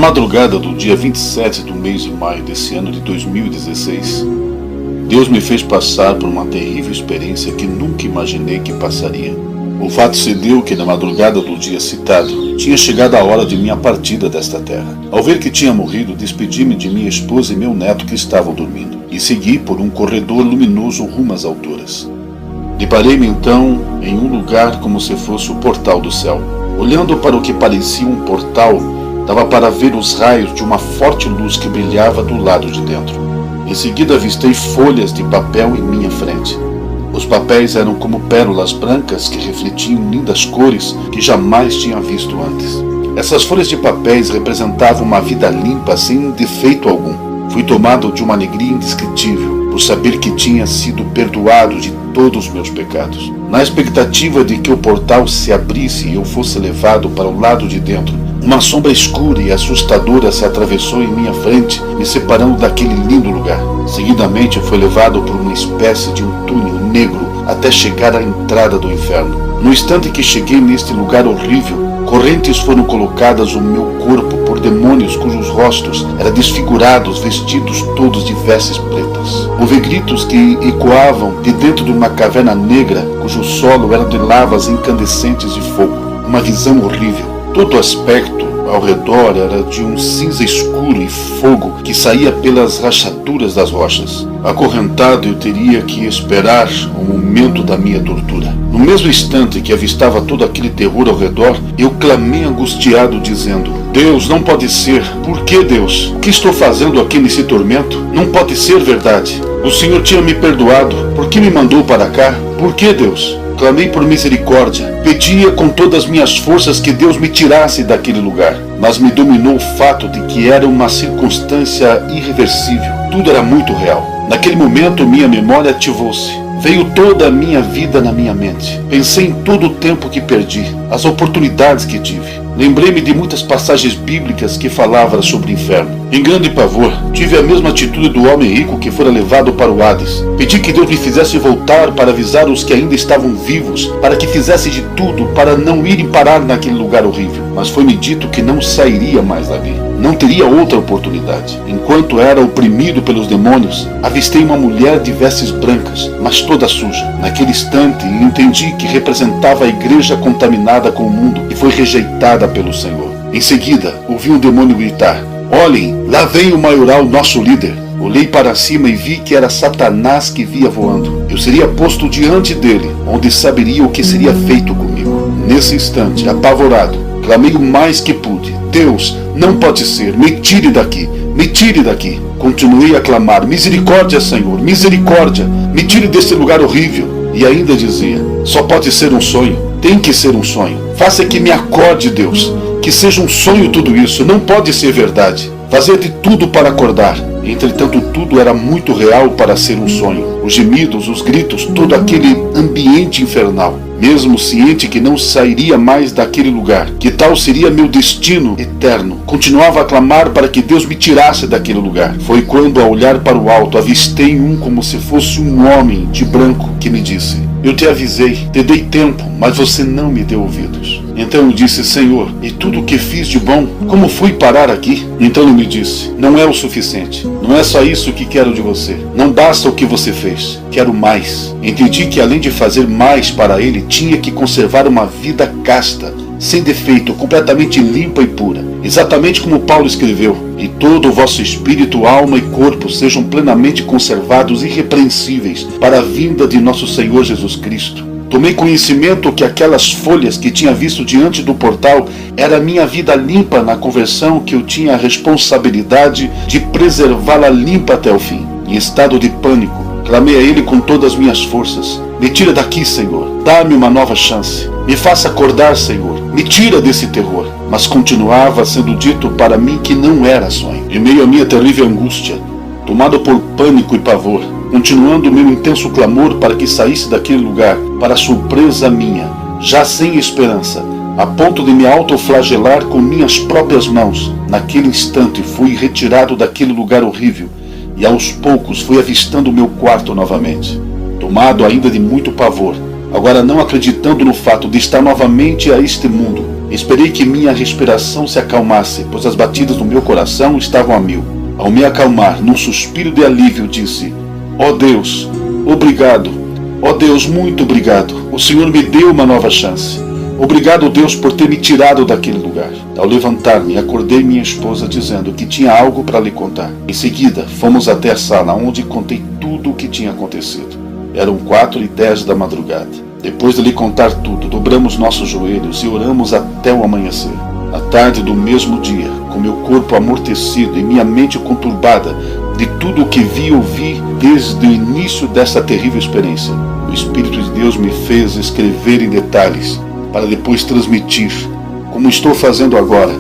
madrugada do dia 27 do mês de maio desse ano de 2016, Deus me fez passar por uma terrível experiência que nunca imaginei que passaria. O fato se deu que na madrugada do dia citado, tinha chegado a hora de minha partida desta terra. Ao ver que tinha morrido, despedi-me de minha esposa e meu neto que estavam dormindo, e segui por um corredor luminoso rumo às alturas. Deparei-me então em um lugar como se fosse o portal do céu. Olhando para o que parecia um portal, dava para ver os raios de uma forte luz que brilhava do lado de dentro. Em seguida avistei folhas de papel em minha frente. Os papéis eram como pérolas brancas que refletiam lindas cores que jamais tinha visto antes. Essas folhas de papéis representavam uma vida limpa sem defeito algum. Fui tomado de uma alegria indescritível por saber que tinha sido perdoado de todos os meus pecados. Na expectativa de que o portal se abrisse e eu fosse levado para o lado de dentro, uma sombra escura e assustadora se atravessou em minha frente, me separando daquele lindo lugar. Seguidamente fui levado por uma espécie de um túnel negro até chegar à entrada do inferno. No instante que cheguei neste lugar horrível, correntes foram colocadas no meu corpo por demônios cujos rostos eram desfigurados, vestidos todos de vestes pretas. Houve gritos que ecoavam de dentro de uma caverna negra, cujo solo era de lavas incandescentes de fogo. Uma visão horrível. Todo o aspecto ao redor era de um cinza escuro e fogo que saía pelas rachaduras das rochas. Acorrentado, eu teria que esperar o momento da minha tortura. No mesmo instante que avistava todo aquele terror ao redor, eu clamei angustiado, dizendo: Deus, não pode ser. Por que, Deus? O que estou fazendo aqui nesse tormento? Não pode ser verdade. O Senhor tinha me perdoado. Por que me mandou para cá? Por que, Deus? Clamei por misericórdia, pedia com todas as minhas forças que Deus me tirasse daquele lugar, mas me dominou o fato de que era uma circunstância irreversível. Tudo era muito real. Naquele momento minha memória ativou-se. Veio toda a minha vida na minha mente. Pensei em todo o tempo que perdi, as oportunidades que tive. Lembrei-me de muitas passagens bíblicas que falavam sobre o inferno. Em grande pavor, tive a mesma atitude do homem rico que fora levado para o Hades. Pedi que Deus me fizesse voltar para avisar os que ainda estavam vivos, para que fizesse de tudo para não irem parar naquele lugar horrível. Mas foi-me dito que não sairia mais dali. Não teria outra oportunidade. Enquanto era oprimido pelos demônios, avistei uma mulher de vestes brancas, mas toda suja. Naquele instante, entendi que representava a igreja contaminada com o mundo e foi rejeitada pelo Senhor. Em seguida, ouvi um demônio gritar: Olhem, lá vem o maioral, nosso líder. Olhei para cima e vi que era Satanás que via voando. Eu seria posto diante dele, onde saberia o que seria feito comigo. Nesse instante, apavorado, clamei o mais que pude: Deus, não pode ser, me tire daqui, me tire daqui. Continuei a clamar: misericórdia, Senhor, misericórdia, me tire desse lugar horrível. E ainda dizia: só pode ser um sonho, tem que ser um sonho. Faça que me acorde, Deus, que seja um sonho tudo isso, não pode ser verdade. Fazia de tudo para acordar. Entretanto, tudo era muito real para ser um sonho. Os gemidos, os gritos, todo aquele ambiente infernal. Mesmo ciente que não sairia mais daquele lugar, que tal seria meu destino eterno, continuava a clamar para que Deus me tirasse daquele lugar. Foi quando, ao olhar para o alto, avistei como se fosse um homem de branco que me disse: eu te avisei, te dei tempo, mas você não me deu ouvidos. Então eu disse: Senhor, e tudo o que fiz de bom, como fui parar aqui? Então ele me disse: não é o suficiente, não é só isso que quero de você, não basta o que você fez, quero mais. Entendi que além de fazer mais para ele, tinha que conservar uma vida casta, sem defeito, completamente limpa e pura. Exatamente como Paulo escreveu: e todo o vosso espírito, alma e corpo sejam plenamente conservados irrepreensíveis para a vinda de nosso Senhor Jesus Cristo. Tomei conhecimento que aquelas folhas que tinha visto diante do portal era a minha vida limpa na conversão, que eu tinha a responsabilidade de preservá-la limpa até o fim. Em estado de pânico, clamei a Ele com todas as minhas forças: me tira daqui, Senhor, dá-me uma nova chance, me faça acordar, Senhor, me tira desse terror. Mas continuava sendo dito para mim que não era sonho. Em meio à minha terrível angústia, tomado por pânico e pavor, continuando meu intenso clamor para que saísse daquele lugar, para surpresa minha, já sem esperança, a ponto de me autoflagelar com minhas próprias mãos, naquele instante fui retirado daquele lugar horrível e aos poucos fui avistando o meu quarto novamente. Tomado ainda de muito pavor, Agora, não acreditando no fato de estar novamente a este mundo, esperei que minha respiração se acalmasse, pois as batidas do meu coração estavam a mil. Ao me acalmar, num suspiro de alívio, disse: ó Deus, obrigado. Ó Deus, muito obrigado. O Senhor me deu uma nova chance. Obrigado, Deus, por ter me tirado daquele lugar. Ao levantar-me, acordei minha esposa dizendo que tinha algo para lhe contar. Em seguida, fomos até a sala, onde contei tudo o que tinha acontecido. Eram 4h10 da madrugada. Depois de lhe contar tudo, dobramos nossos joelhos e oramos até o amanhecer. À tarde do mesmo dia, com meu corpo amortecido e minha mente conturbada de tudo o que vi e ouvi desde o início dessa terrível experiência, o Espírito de Deus me fez escrever em detalhes para depois transmitir, como estou fazendo agora,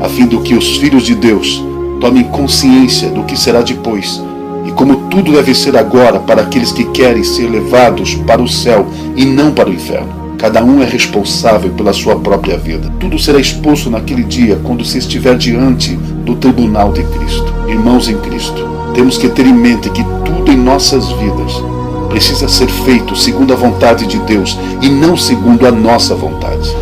a fim de que os filhos de Deus tomem consciência do que será depois e como tudo deve ser agora para aqueles que querem ser levados para o céu e não para o inferno. Cada um é responsável pela sua própria vida. Tudo será exposto naquele dia quando se estiver diante do tribunal de Cristo. Irmãos em Cristo, temos que ter em mente que tudo em nossas vidas precisa ser feito segundo a vontade de Deus e não segundo a nossa vontade.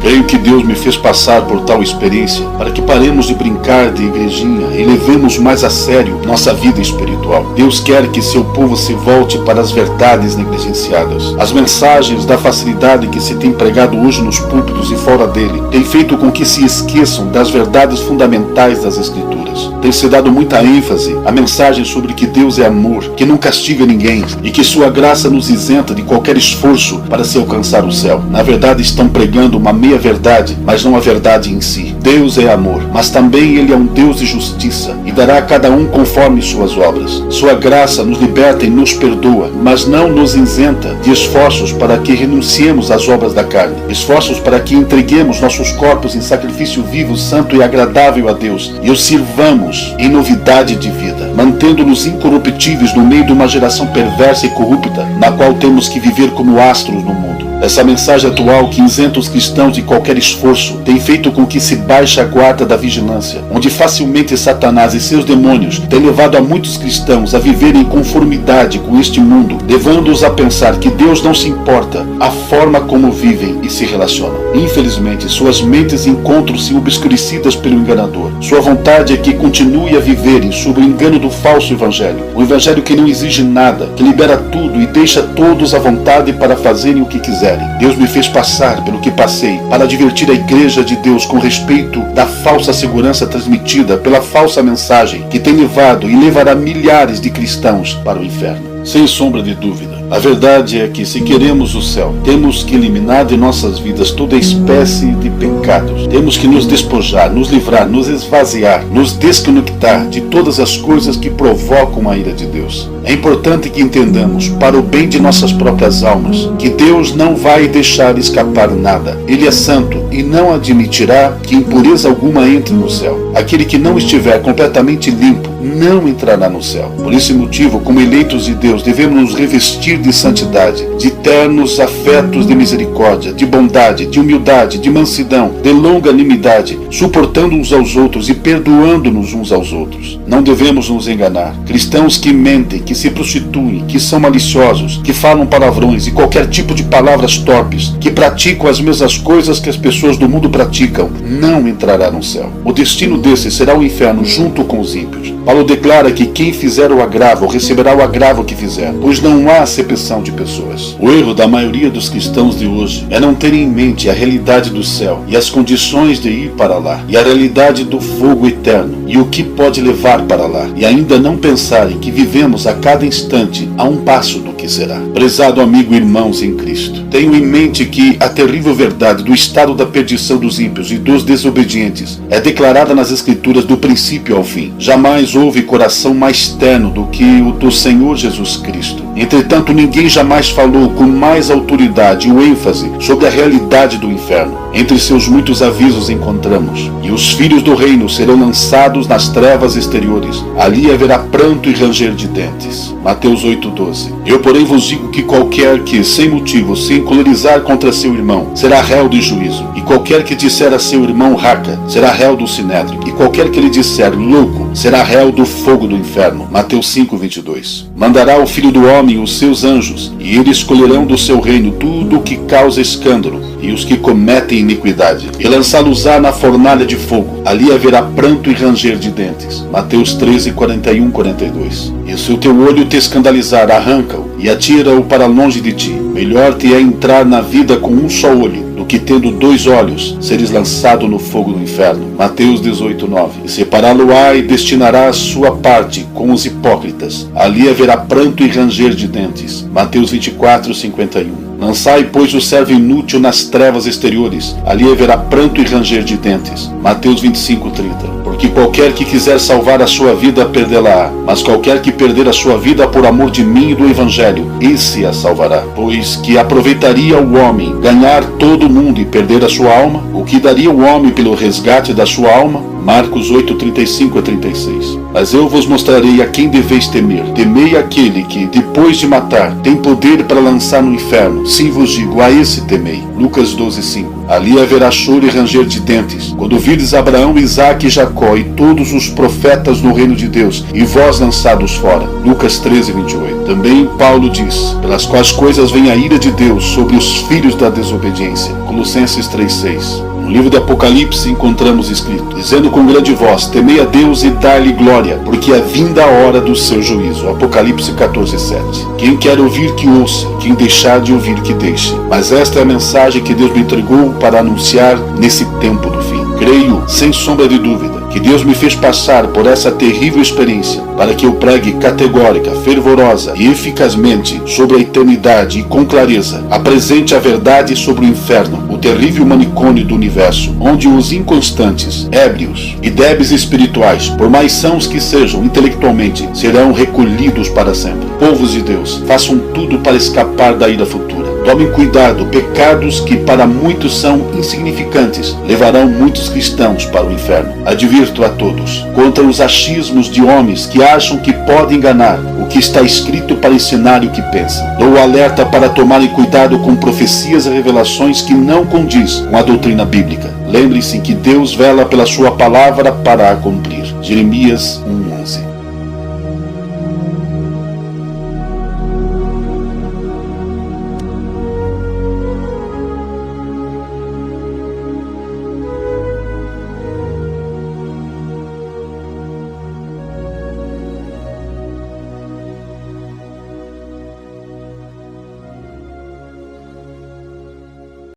Creio que Deus me fez passar por tal experiência para que paremos de brincar de igrejinha e levemos mais a sério nossa vida espiritual. Deus quer que seu povo se volte para as verdades negligenciadas. As mensagens da facilidade que se tem pregado hoje nos púlpitos e fora dele têm feito com que se esqueçam das verdades fundamentais das Escrituras. Tem se dado muita ênfase à mensagem sobre que Deus é amor, que não castiga ninguém e que sua graça nos isenta de qualquer esforço para se alcançar o céu. Na verdade, estão pregando uma meia-verdade, mas não a verdade em si. Deus é amor, mas também Ele é um Deus de justiça e dará a cada um conforme suas obras. Sua graça nos liberta e nos perdoa, mas não nos isenta de esforços para que renunciemos às obras da carne, esforços para que entreguemos nossos corpos em sacrifício vivo, santo e agradável a Deus e os sirvamos em novidade de vida, mantendo-nos incorruptíveis no meio de uma geração perversa e corrupta, na qual temos que viver como astros no mundo. Essa mensagem atual que isenta os cristãos de qualquer esforço tem feito com que se baixe a guarda da vigilância, onde facilmente Satanás e seus demônios têm levado a muitos cristãos a viverem em conformidade com este mundo, levando-os a pensar que Deus não se importa a forma como vivem e se relacionam. Infelizmente, suas mentes encontram-se obscurecidas pelo enganador. Sua vontade é que continue a viverem sob o engano do falso evangelho, um evangelho que não exige nada, que libera tudo e deixa todos à vontade para fazerem o que quiserem. Deus me fez passar pelo que passei para advertir a igreja de Deus com respeito da falsa segurança transmitida pela falsa mensagem que tem levado e levará milhares de cristãos para o inferno. Sem sombra de dúvida, a verdade é que se queremos o céu, temos que eliminar de nossas vidas toda espécie de pecados. Temos que nos despojar, nos livrar, nos esvaziar, nos desconectar de todas as coisas que provocam a ira de Deus. É importante que entendamos, para o bem de nossas próprias almas, que Deus não vai deixar escapar nada. Ele é santo e não admitirá que impureza alguma entre no céu. Aquele que não estiver completamente limpo não entrará no céu. Por esse motivo, como eleitos de Deus, devemos nos revestir de santidade, de ternos afetos de misericórdia, de bondade, de humildade, de mansidão, de longanimidade, suportando uns aos outros e perdoando-nos uns aos outros. Não devemos nos enganar. Cristãos que mentem, que se prostituem, que são maliciosos, que falam palavrões e qualquer tipo de palavras torpes, que praticam as mesmas coisas que as pessoas do mundo praticam, não entrará no céu. O destino desses será o inferno junto com os ímpios. Paulo declara que quem fizer o agravo receberá o agravo que fizer, pois não há acepção de pessoas. O erro da maioria dos cristãos de hoje é não terem em mente a realidade do céu e as condições de ir para lá, e a realidade do fogo eterno e o que pode levar para lá, e ainda não pensarem que vivemos a cada instante a um passo do que será. Prezado amigo e irmãos em Cristo, tenho em mente que a terrível verdade do estado da perdição dos ímpios e dos desobedientes é declarada nas Escrituras do princípio ao fim. Jamais houve coração mais terno do que o do Senhor Jesus Cristo. Entretanto, ninguém jamais falou com mais autoridade ou ênfase sobre a realidade do inferno. Entre seus muitos avisos encontramos: e os filhos do reino serão lançados nas trevas exteriores. Ali haverá pranto e ranger de dentes. Mateus 8:12. Eu, porém, Porém vos digo que qualquer que, sem motivo, se encolorizar contra seu irmão, será réu de juízo. E qualquer que disser a seu irmão raca, será réu do sinédrio. E qualquer que lhe disser louco, será réu do fogo do inferno. Mateus 5:22. Mandará o Filho do Homem os seus anjos, e eles escolherão do seu reino tudo o que causa escândalo, e os que cometem iniquidade, e lançá-los-á na fornalha de fogo. Ali haverá pranto e ranger de dentes. Mateus 13:41-42. E se o teu olho te escandalizar, arranca-o, e atira-o para longe de ti. Melhor te é entrar na vida com um só olho, do que tendo 2 olhos, seres lançado no fogo do inferno. Mateus 18:9. E separá-lo-á e destinará a sua parte com os hipócritas. Ali haverá pranto e ranger de dentes. Mateus 24:51. Lançai, pois, o servo inútil nas trevas exteriores. Ali haverá pranto e ranger de dentes. Mateus 25:30. Porque qualquer que quiser salvar a sua vida, perdê-la-á. Mas qualquer que perder a sua vida por amor de mim e do Evangelho, esse a salvará. Pois que aproveitaria o homem ganhar todo o mundo e perder a sua alma? O que daria o homem pelo resgate da sua alma? Marcos 8:35-36. Mas eu vos mostrarei a quem deveis temer. Temei aquele que, depois de matar, tem poder para lançar no inferno. Sim vos digo, a esse temei. Lucas 12:5. Ali haverá choro e ranger de dentes, quando virdes Abraão, Isaque e Jacó e todos os profetas no reino de Deus, e vós lançados fora. Lucas 13:28. Também Paulo diz, pelas quais coisas vem a ira de Deus sobre os filhos da desobediência. Colossenses 3:6. No livro de Apocalipse encontramos escrito, dizendo com grande voz, temei a Deus e dai-lhe glória, porque é vinda a hora do seu juízo. Apocalipse 14:7. Quem quer ouvir, que ouça, quem deixar de ouvir, que deixe. Mas esta é a mensagem que Deus me entregou para anunciar nesse tempo do fim. Creio, sem sombra de dúvida, que Deus me fez passar por essa terrível experiência para que eu pregue categórica, fervorosa e eficazmente sobre a eternidade e com clareza apresente a verdade sobre o inferno, o terrível manicômio do universo, onde os inconstantes, ébrios e débeis espirituais, por mais sãos que sejam intelectualmente, serão recolhidos para sempre. Povos de Deus, façam tudo para escapar da ira futura. Tomem cuidado, pecados que para muitos são insignificantes levarão muitos cristãos para o inferno. Advirto a todos contra os achismos de homens que acham que podem enganar o que está escrito para ensinar o que pensam. Dou alerta para tomarem cuidado com profecias e revelações que não condiz com a doutrina bíblica. Lembre-se que Deus vela pela sua palavra para a cumprir. Jeremias 1:11.